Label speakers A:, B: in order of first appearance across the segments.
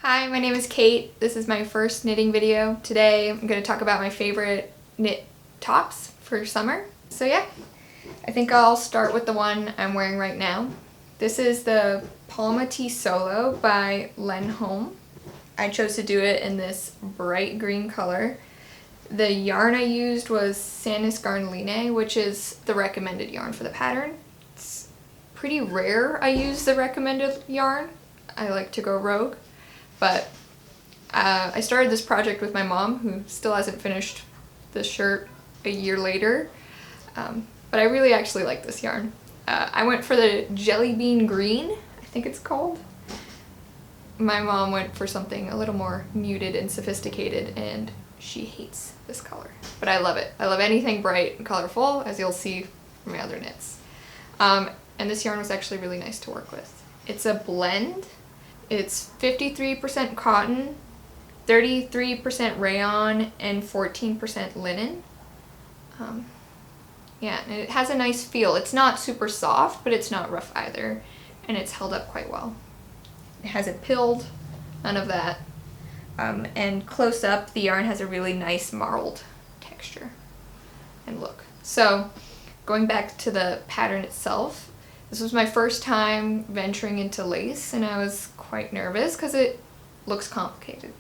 A: Hi, my name is Kate. This is my first knitting video. Today I'm going to talk about my favorite knit tops for summer. So yeah, I think I'll start with the one I'm wearing right now. This is the Palme Tee Solo by Holme. I chose to do it in this bright green color. The yarn I used was Sandnes Garn Lene, which is the recommended yarn for the pattern. It's pretty rare I use the recommended yarn. I like to go rogue. But I started this project with my mom, who still hasn't finished the shirt a year later. But I really actually like this yarn. I went for the jelly bean green, I think it's called. My mom went for something a little more muted and sophisticated, and she hates this color. But I love it. I love anything bright and colorful, as you'll see from my other knits. And this yarn was actually really nice to work with. It's a blend. It's 53% cotton, 33% rayon, and 14% linen. Yeah, and it has a nice feel. It's not super soft, but it's not rough either, and it's held up quite well. It hasn't pilled, none of that. And close up, the yarn has a really nice marled texture and look. So, going back to the pattern itself, this was my first time venturing into lace, and I was quite nervous because it looks complicated.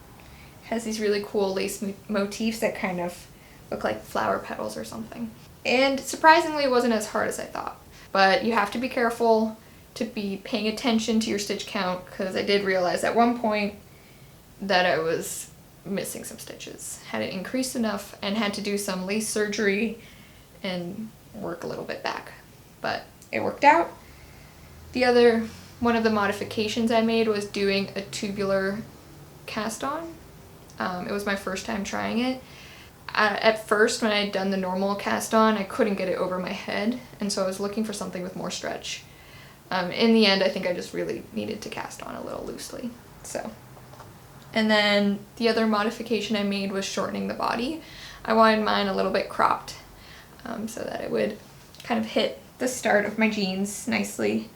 A: It has these really cool lace motifs that kind of look like flower petals or something. And surprisingly, it wasn't as hard as I thought. But you have to be careful to be paying attention to your stitch count, because I did realize at one point that I was missing some stitches. Had it increased enough and had to do some lace surgery and work a little bit back. But it worked out. One of the modifications I made was doing a tubular cast on. It was my first time trying it. At first, when I had done the normal cast on, I couldn't get it over my head, and so I was looking for something with more stretch. In the end, I think I just really needed to cast on a little loosely. And then the other modification I made was shortening the body. I wanted mine a little bit cropped, so that it would kind of hit the start of my jeans nicely.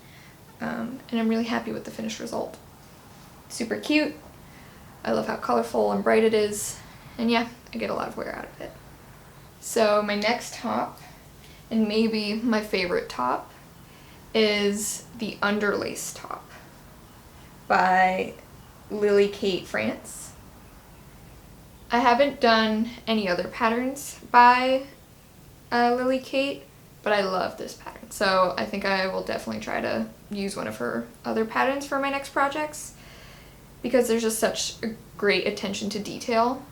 A: And I'm really happy with the finished result. Super cute. I love how colorful and bright it is. And yeah, I get a lot of wear out of it. So my next top, and maybe my favorite top, is the Underlace top by Lily Kate France. I haven't done any other patterns by Lily Kate, but I love this pattern. So I think I will definitely try to use one of her other patterns for my next projects, because there's just such a great attention to detail.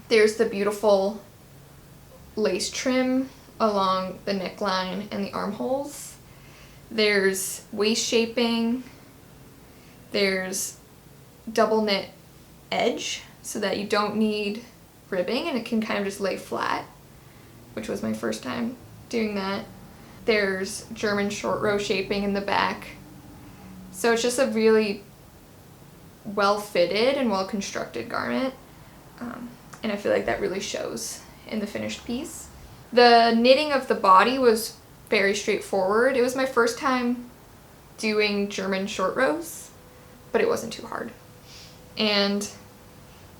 A: There's the beautiful lace trim along the neckline and the armholes. There's waist shaping. There's double knit edge so that you don't need ribbing and it can kind of just lay flat, which was my first time doing that. There's German short row shaping in the back. So it's just a really well fitted and well constructed garment. And I feel like that really shows in the finished piece. The knitting of the body was very straightforward. It was my first time doing German short rows, but it wasn't too hard. And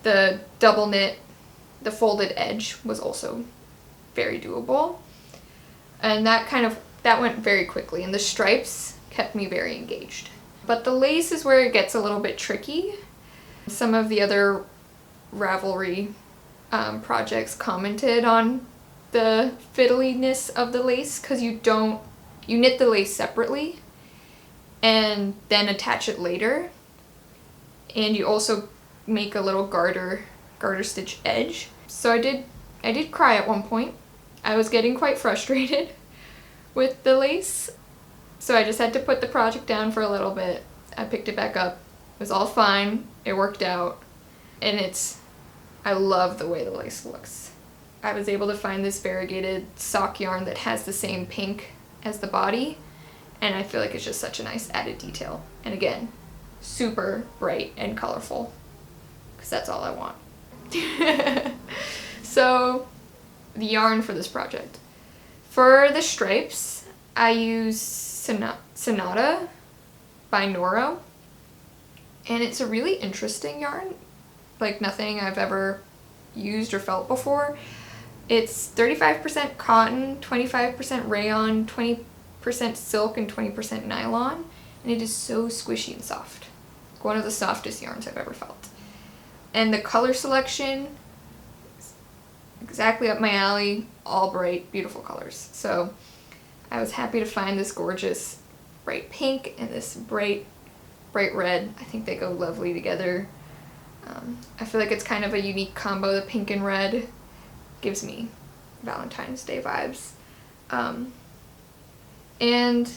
A: the double knit, the folded edge was also very doable. And that went very quickly, and the stripes kept me very engaged. But the lace is where it gets a little bit tricky. Some of the other Ravelry projects commented on the fiddliness of the lace, because you knit the lace separately and then attach it later, and you also make a little garter stitch edge. So I did cry at one point. I was getting quite frustrated with the lace, so I just had to put the project down for a little bit. I picked it back up. It was all fine. It worked out, and I love the way the lace looks. I was able to find this variegated sock yarn that has the same pink as the body, and I feel like it's just such a nice added detail. And again, super bright and colorful, because that's all I want. So, the yarn for this project. For the stripes, I use Sonata by Noro. And it's a really interesting yarn, like nothing I've ever used or felt before. It's 35% cotton, 25% rayon, 20% silk, and 20% nylon, and it is so squishy and soft. One of the softest yarns I've ever felt. And the color selection is exactly up my alley, all bright, beautiful colors. So I was happy to find this gorgeous bright pink and this bright red. I think they go lovely together. I feel like it's kind of a unique combo. The pink and red gives me Valentine's Day vibes. And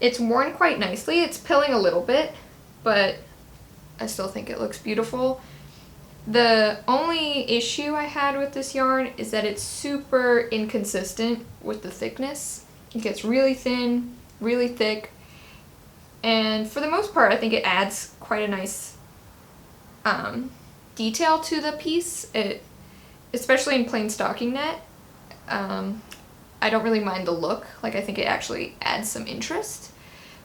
A: it's worn quite nicely. It's pilling a little bit, but I still think it looks beautiful. The only issue I had with this yarn is that it's super inconsistent with the thickness. It gets really thin, really thick, and for the most part I think it adds quite a nice detail to the piece, especially in plain stocking net. I don't really mind the look, like I think it actually adds some interest,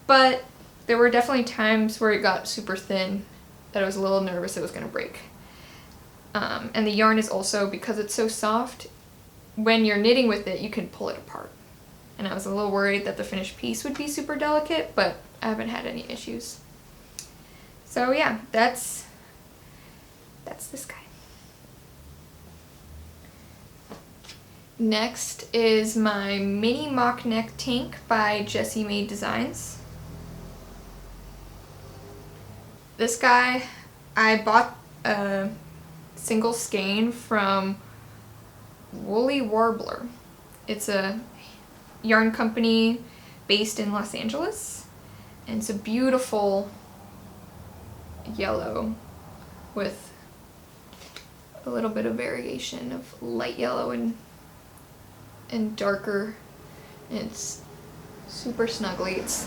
A: but there were definitely times where it got super thin that I was a little nervous it was going to break. And the yarn is also, because it's so soft, when you're knitting with it you can pull it apart. And I was a little worried that the finished piece would be super delicate, but I haven't had any issues. So yeah, that's this guy. Next is my mini mock neck tank by Jessie Maed Designs. This guy, I bought a single skein from Woolly Warbler. It's a yarn company based in Los Angeles, and it's a beautiful yellow with a little bit of variation of light yellow and darker. It's super snuggly. It's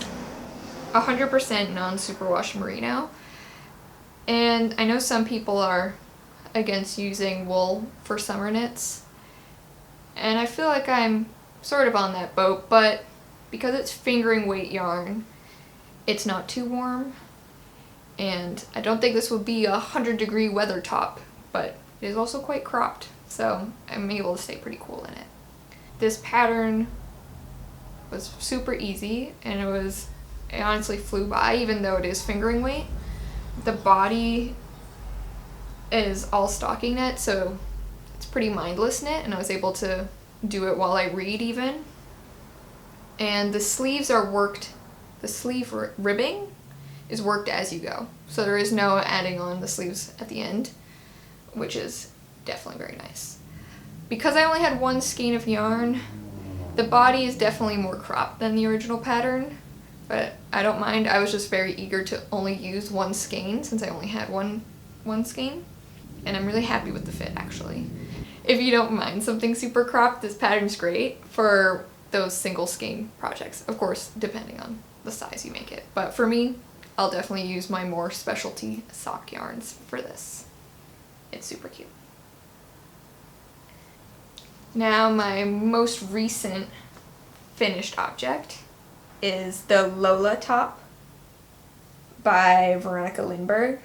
A: 100% non-superwash merino, and I know some people are against using wool for summer knits, and I feel like I'm sort of on that boat, but because it's fingering weight yarn, it's not too warm, and I don't think this would be 100-degree weather top, but it is also quite cropped, so I'm able to stay pretty cool in it. This pattern was super easy, and it honestly flew by, even though it is fingering weight. The body is all stocking knit, so it's pretty mindless knit, and I was able to do it while I read even. And the sleeves are worked, the sleeve ribbing is worked as you go, so there is no adding on the sleeves at the end, which is definitely very nice. Because I only had one skein of yarn, the body is definitely more cropped than the original pattern, but I don't mind. I was just very eager to only use one skein since I only had one skein, and I'm really happy with the fit actually. If you don't mind something super cropped, this pattern's great for those single skein projects, of course depending on the size you make it, but for me I'll definitely use my more specialty sock yarns for this. It's super cute. Now my most recent finished object is the Lola top by Veronika Lindberg.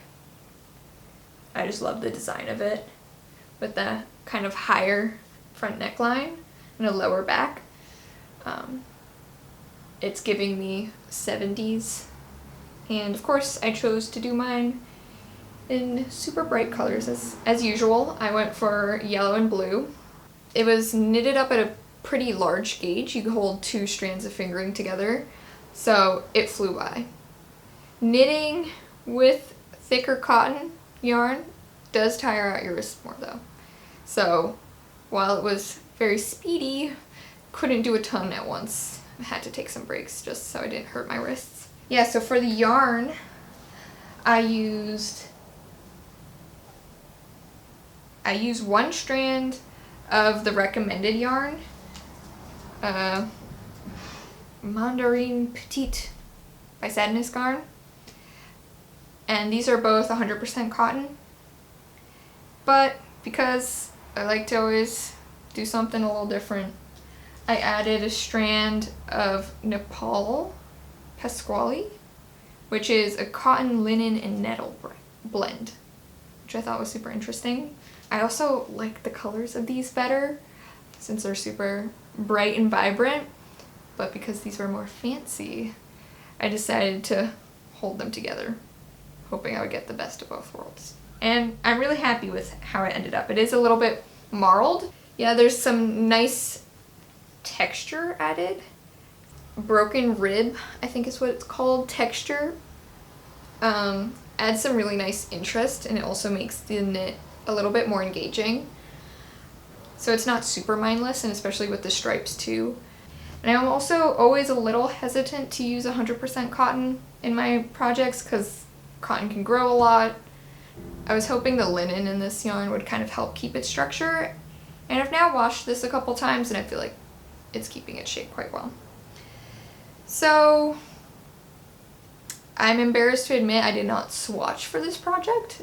A: I just love the design of it with the kind of higher front neckline and a lower back. It's giving me 70s, and of course I chose to do mine in super bright colors as usual. I went for yellow and blue. It was knitted up at a pretty large gauge. You could hold 2 strands of fingering together, so it flew by. Knitting with thicker cotton yarn does tire out your wrists more though. So while it was very speedy, couldn't do a ton at once. I had to take some breaks just so I didn't hurt my wrists. Yeah, so for the yarn, I used 1 strand of the recommended yarn, Mandarin Petit by Sandnes Garn, and these are both 100% cotton, but because I like to always do something a little different, I added a strand of Nepal Pascuali which is a cotton, linen, and nettle blend, which I thought was super interesting. I also like the colors of these better since they're super bright and vibrant, but because these were more fancy, I decided to hold them together, hoping I would get the best of both worlds. And I'm really happy with how it ended up. It is a little bit marled. Yeah, there's some nice texture added. Broken rib, I think is what it's called, texture. Adds some really nice interest, and it also makes the knit a little bit more engaging. So it's not super mindless, and especially with the stripes too. And I'm also always a little hesitant to use 100% cotton in my projects because cotton can grow a lot. I was hoping the linen in this yarn would kind of help keep its structure, and I've now washed this a couple times and I feel like it's keeping its shape quite well. So I'm embarrassed to admit I did not swatch for this project,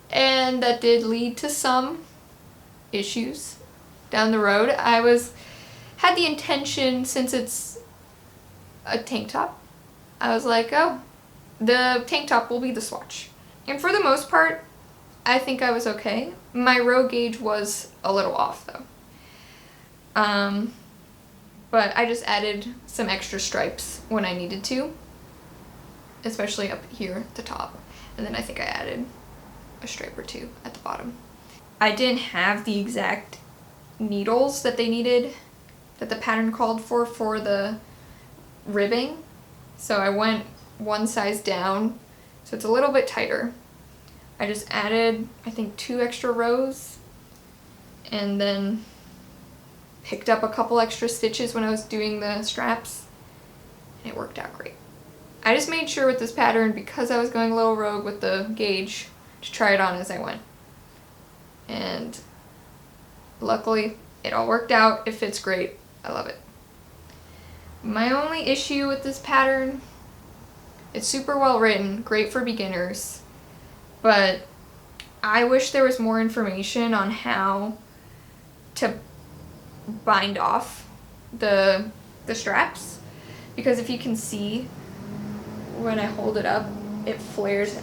A: and that did lead to some issues down the road. I had the intention, since it's a tank top, I was like, oh, the tank top will be the swatch. And for the most part, I think I was okay. My row gauge was a little off though. But I just added some extra stripes when I needed to, especially up here at the top. And then I think I added a stripe or two at the bottom. I didn't have the exact needles that they needed, that the pattern called for the ribbing. So I went one size down, so it's a little bit tighter. I just added, I think, 2 extra rows, and then picked up a couple extra stitches when I was doing the straps, and it worked out great. I just made sure with this pattern, because I was going a little rogue with the gauge, to try it on as I went. And luckily, it all worked out. It fits great. I love it. My only issue with this pattern, it's super well written, great for beginners, but I wish there was more information on how to bind off the straps, because if you can see, when I hold it up, it flares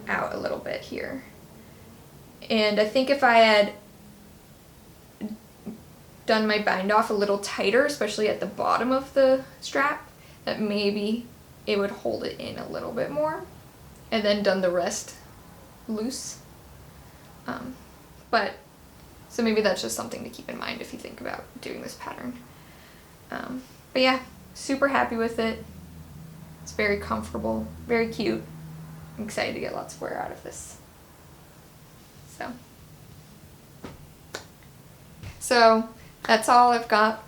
A: out a little bit here. And I think if I had done my bind off a little tighter, especially at the bottom of the strap, that maybe it would hold it in a little bit more, and then done the rest loose. So maybe that's just something to keep in mind if you think about doing this pattern. But yeah, super happy with it. It's very comfortable, very cute. I'm excited to get lots of wear out of this. So that's all I've got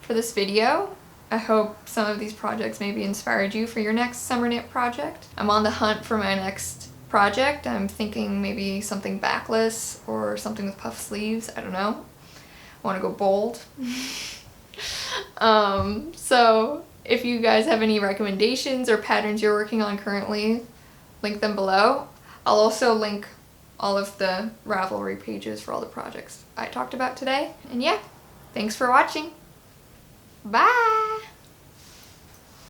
A: for this video. I hope some of these projects maybe inspired you for your next summer knit project. I'm on the hunt for my next project. I'm thinking maybe something backless or something with puff sleeves. I don't know. I want to go bold. So if you guys have any recommendations or patterns you're working on currently, link them below. I'll also link all of the Ravelry pages for all the projects I talked about today. And yeah, thanks for watching. Bye!